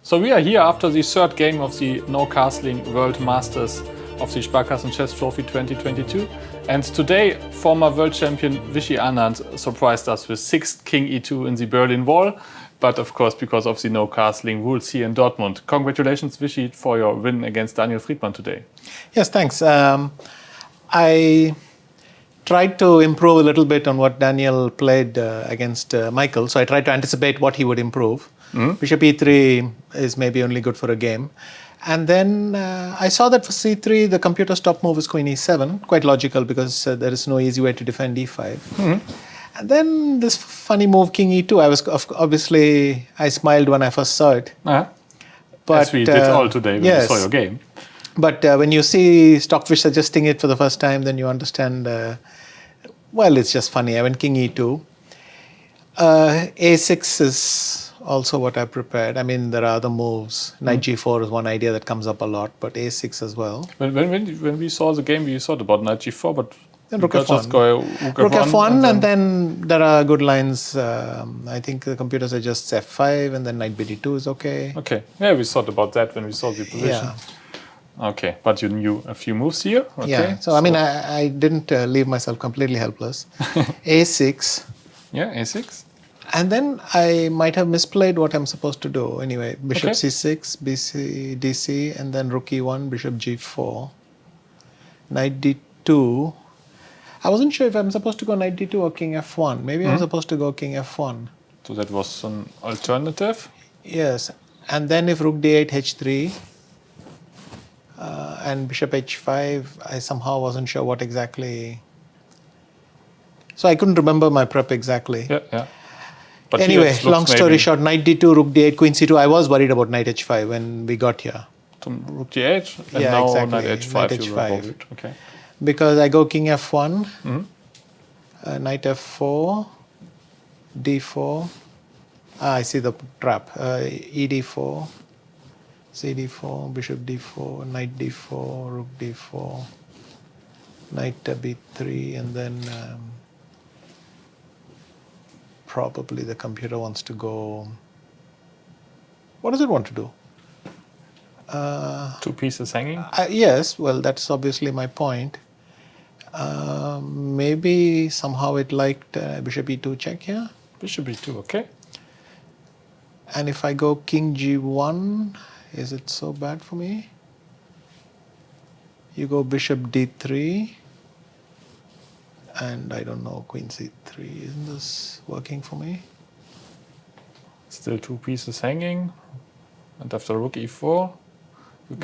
So we are here after the third game of the No Castling World Masters of the Sparkassen Chess Trophy 2022. And today, former world champion Vishy Anand surprised us with 6th King E2 in the Berlin Wall. But of course, because of the no castling rules here in Dortmund. Congratulations, Vishy, for your win against Daniel Friedman today. Yes, thanks. I tried to improve a little bit on what Daniel played against Michael. So I tried to anticipate what he would improve. Bishop E3 is maybe only good for a game. And then I saw that for C3, the computer's top move is Queen E7. Quite logical because there is no easy way to defend E5. And then this funny move, King E2, I smiled when I first saw it. But, as we did all today when we saw your game. But when you see Stockfish suggesting it for the first time, then you understand, well, it's just funny. I went King E2. A6 is also what I prepared. I mean, there are other moves. Knight G4 is one idea that comes up a lot, but A6 as well. When we saw the game, we thought about Knight G4, but then Rook F1. Rook F1, and then there are good lines. I think the computer suggests F5, and then Knight BD2 is okay. Okay, yeah, we thought about that when we saw the position. Yeah. Okay, but you knew a few moves here. Okay. Yeah, so I mean, I didn't leave myself completely helpless. A6. Yeah, A6. And then I might have misplayed what I'm supposed to do. Anyway, Bishop C6, BC, DC, and then Rook E1, Bishop G4, Knight D2. I wasn't sure if I'm supposed to go Knight D2 or King F1. Maybe I'm supposed to go King F1. So that was an alternative? Yes. And then if Rook D8, H3, and Bishop H5, I somehow wasn't sure what exactly. So I couldn't remember my prep exactly. Yeah. But anyway, long story short, Knight D2, Rook D8, Queen C2. I was worried about Knight H5 when we got here. Rook D8, and yeah, now exactly. Knight H5. Knight H5. Okay. Because I go King F1, Knight F4, D4. I see the trap. ED4, CD4, Bishop D4, Knight D4, Rook D4, Knight B3, and then probably the computer wants to go. What does it want to do? Two pieces hanging? Yes, well, that's obviously my point. Maybe somehow it liked Bishop E2 check here. Bishop E2, okay. And if I go King G1, is it so bad for me? You go Bishop D3. And I don't know, Queen C3. Isn't this working for me? Still two pieces hanging. And after Rook E4,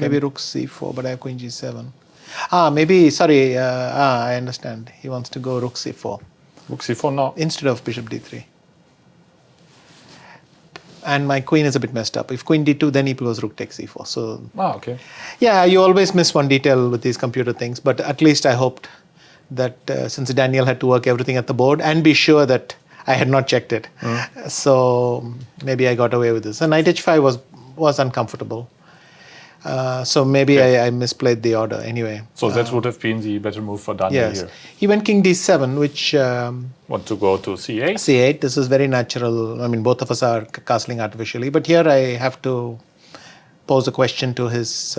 maybe Rook C4, but I have Queen G7. Maybe, sorry, I understand. He wants to go Rook C4. Rook C4 now? Instead of Bishop D3. And my queen is a bit messed up. If Queen D2, then he goes Rook takes C4. So, okay. Yeah, you always miss one detail with these computer things, but at least I hoped that since Daniel had to work everything at the board and be sure that I had not checked it. So maybe I got away with this. And Knight H5 was uncomfortable. So maybe I misplayed the order anyway. So that would have been the better move for Daniel here. He went King D7, which... want to go to C8? C8, this is very natural. I mean, both of us are castling artificially. But here I have to pose a question to his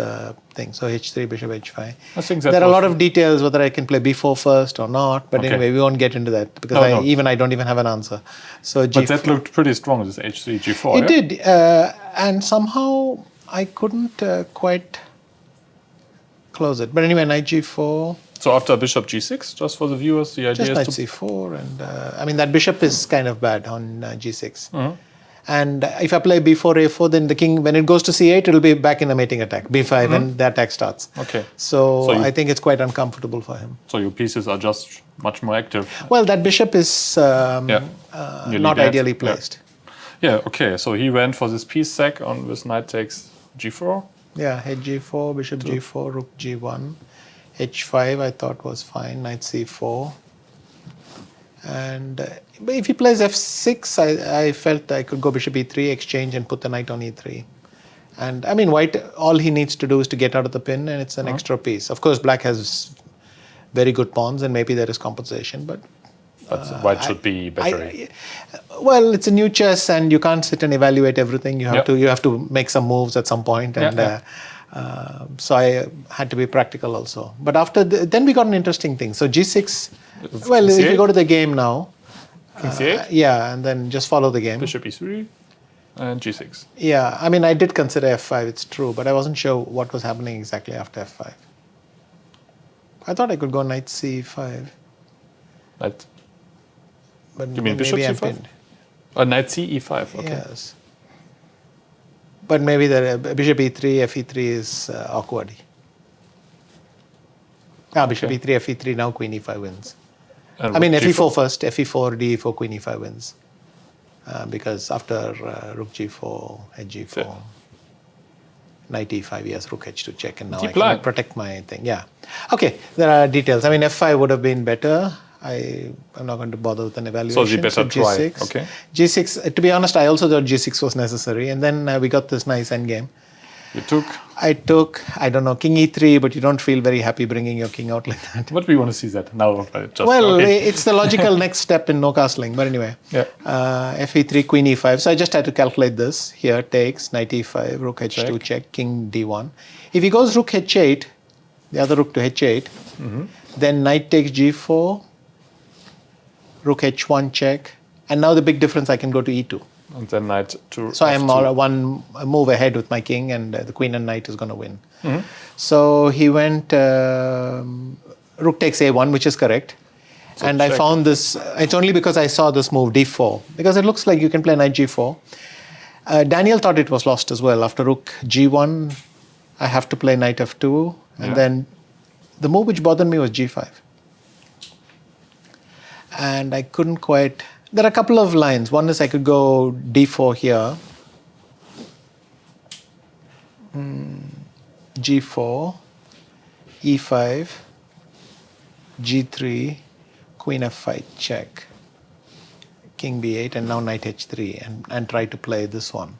thing. So H3, Bishop H5. I think there are a lot of details, whether I can play B4 first or not. But anyway, we won't get into that because I don't even have an answer. So But that looked pretty strong, this H3, G4. It did. And somehow I couldn't quite close it. But anyway, Knight G4. So after Bishop G6, just for the viewers, the idea is to... Just Knight C4. And I mean, that bishop is kind of bad on G6. And if I play B4, A4, then the king, when it goes to C8, it'll be back in a mating attack. B5, and the attack starts. Okay. So I think it's quite uncomfortable for him. So your pieces are just much more active. Well, that bishop is not ideally placed. Yeah, okay. So he went for this piece sack on with knight takes G4. Yeah, head G4, bishop G4, rook G1. H5 I thought was fine, knight C4. And if he plays F6, I felt I could go Bishop E3, exchange, and put the knight on E3. And I mean, white, all he needs to do is to get out of the pin, and it's an extra piece. Of course, black has very good pawns, and maybe there is compensation, but But white should be better. Well, it's a new chess, and you can't sit and evaluate everything. You have to make some moves at some point, and so I had to be practical also. But after then we got an interesting thing. So G6. Well, if you go to the game now, C8? and then just follow the game. Bishop E3 and G6. Yeah, I mean, I did consider F5. It's true, but I wasn't sure what was happening exactly after F5. I thought I could go knight C5. Knight. But you mean bishop C5? Knight C E5. Okay. Yes. But maybe the bishop E3, Fe3 is awkward. Bishop E3, Fe3, now queen E5 wins. And I mean, G4? Fe4 first, Fe4, D4, queen E5 wins. Because after rook G4, H4, knight E5, yes, rook H2 check, and now I can protect my thing. Yeah. Okay, there are details. I mean, F5 would have been better. I'm not going to bother with an evaluation. So you better try. G6. Okay. G6, to be honest, I also thought G6 was necessary. And then we got this nice endgame. You took? I took, I don't know, king E3, but you don't feel very happy bringing your king out like that. But we want to see that now. It's the logical next step in no castling. But anyway, Fe3, queen E5. So I just had to calculate this. Here takes, knight E5, rook H2 check, king D1. If he goes rook H8, the other rook to H8, then knight takes G4, rook H1 check, and now the big difference, I can go to E2. And then knight to So I'm one move ahead with my king, and the queen and knight is going to win. So he went rook takes A1, which is correct. So and check. I found this, it's only because I saw this move D4, because it looks like you can play knight G4. Daniel thought it was lost as well. After rook G1, I have to play knight F2, and then the move which bothered me was G5. And I couldn't quite... There are a couple of lines. One is I could go D4 here. G4, E5, G3, queen F5 check, king B8, and now knight H3, and try to play this one.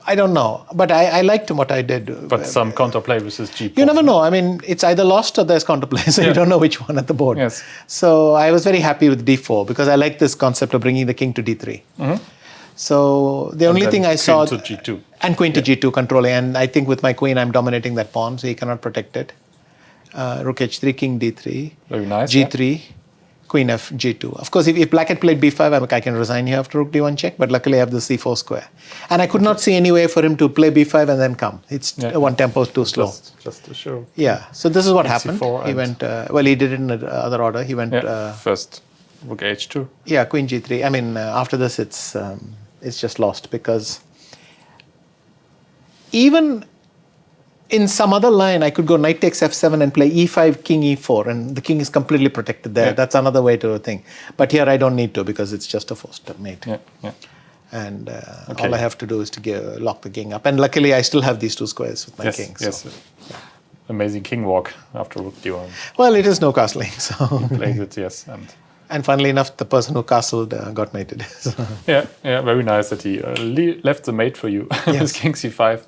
I don't know, but I liked what I did. But some counterplay versus G4. You never know. I mean, it's either lost or there's counterplay, so you don't know which one at the board. Yes. So I was very happy with D4 because I like this concept of bringing the king to D3. So the only thing I saw... Queen to G2. And queen to G2 controlling. And I think with my queen, I'm dominating that pawn, so he cannot protect it. Rook H3, king D3. Very nice. G3. Queen F, G2. Of course, if black had played B5, I can resign here after rook D1 check, but luckily I have the C4 square. And I could not see any way for him to play B5 and then come. It's one tempo is too slow. Just to show. Yeah, so this is what happened. He went, he did it in the other order. He went... first, rook H2. Yeah, queen G3. I mean, after this, it's just lost because even... in some other line, I could go knight takes F7 and play E5, king E4, and the king is completely protected there. That's another way to think. But here I don't need to because it's just a forced mate. And all I have to do is to lock the king up. And luckily, I still have these two squares with my king. So. Amazing king walk after rook D1. Well, it is no castling. So. Played it, yes. And funnily enough, the person who castled got mated. So. Very nice that he left the mate for you with king C5.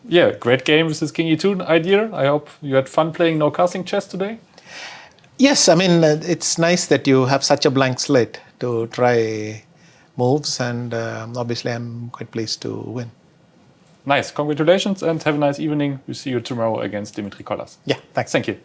Yeah, great game with this king E2 idea. I hope you had fun playing no casting chess today. Yes, I mean, it's nice that you have such a blank slate to try moves, and obviously I'm quite pleased to win. Nice, congratulations and have a nice evening. We see you tomorrow against Dimitri Kollas. Yeah, thanks. Thank you.